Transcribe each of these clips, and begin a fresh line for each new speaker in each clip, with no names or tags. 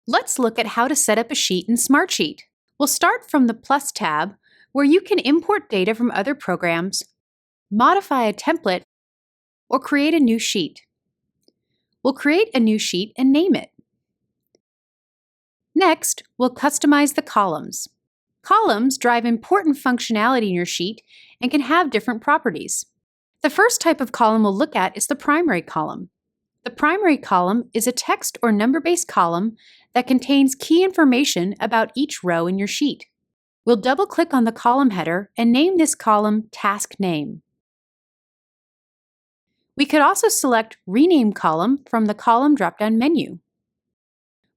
Let's look at how to set up a sheet in Smartsheet. We'll start from the Plus tab, where you can import data from other programs, modify a template, or create a new sheet. We'll create a new sheet and name it. Next, we'll customize the columns. Columns drive important functionality in your sheet and can have different properties. The first type of column we'll look at is the primary column. The primary column is a text or number-based column that contains key information about each row in your sheet. We'll double-click on the column header and name this column Task Name. We could also select Rename Column from the column drop-down menu.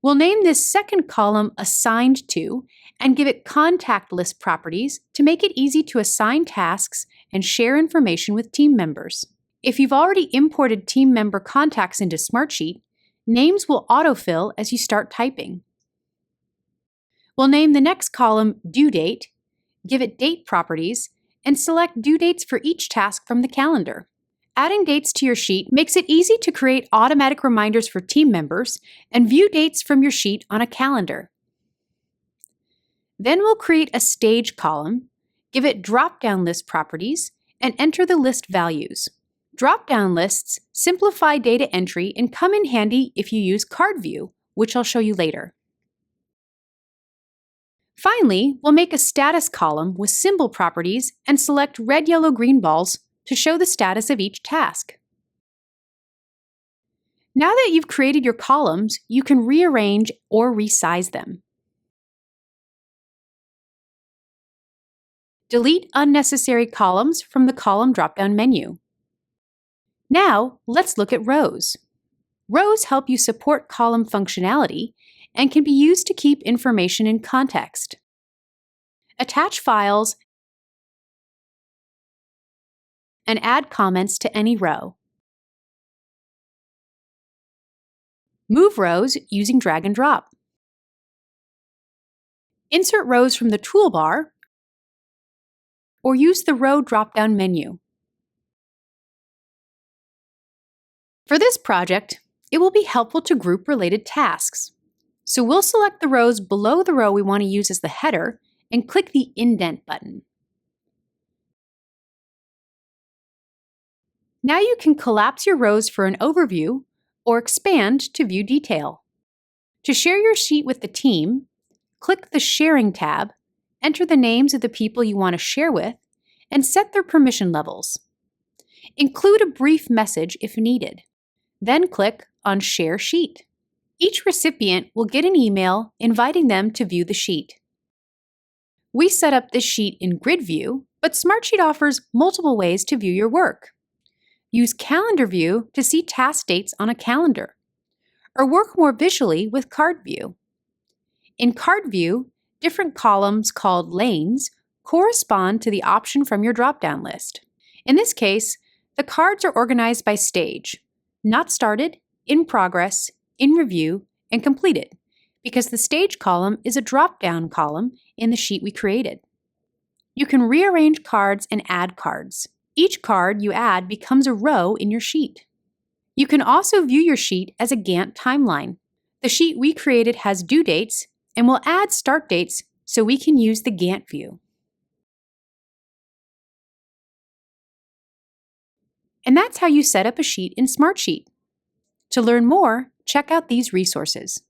We'll name this second column Assigned To and give it contact list properties to make it easy to assign tasks and share information with team members. If you've already imported team member contacts into Smartsheet, names will autofill as you start typing. We'll name the next column Due Date, give it date properties, and select due dates for each task from the calendar. Adding dates to your sheet makes it easy to create automatic reminders for team members and view dates from your sheet on a calendar. Then we'll create a Stage column, give it drop-down list properties, and enter the list values. Drop-down lists simplify data entry and come in handy if you use Card View, which I'll show you later. Finally, we'll make a Status column with symbol properties and select red, yellow, green balls to show the status of each task. Now that you've created your columns, you can rearrange or resize them. Delete unnecessary columns from the column drop-down menu. Now, let's look at rows. Rows help you support column functionality and can be used to keep information in context. Attach files and add comments to any row. Move rows using drag and drop. Insert rows from the toolbar or use the row drop-down menu. For this project, it will be helpful to group related tasks. So we'll select the rows below the row we want to use as the header and click the Indent button. Now you can collapse your rows for an overview or expand to view detail. To share your sheet with the team, click the Sharing tab, enter the names of the people you want to share with, and set their permission levels. Include a brief message if needed. Then click on Share Sheet. Each recipient will get an email inviting them to view the sheet. We set up this sheet in Grid View, but Smartsheet offers multiple ways to view your work. Use Calendar View to see task dates on a calendar, or work more visually with Card View. In Card View, different columns called lanes correspond to the option from your drop-down list. In this case, the cards are organized by stage: Not Started, In Progress, In Review, and Completed, because the Stage column is a drop-down column in the sheet we created. You can rearrange cards and add cards. Each card you add becomes a row in your sheet. You can also view your sheet as a Gantt timeline. The sheet we created has due dates, and we'll add start dates so we can use the Gantt view. And that's how you set up a sheet in Smartsheet. To learn more, check out these resources.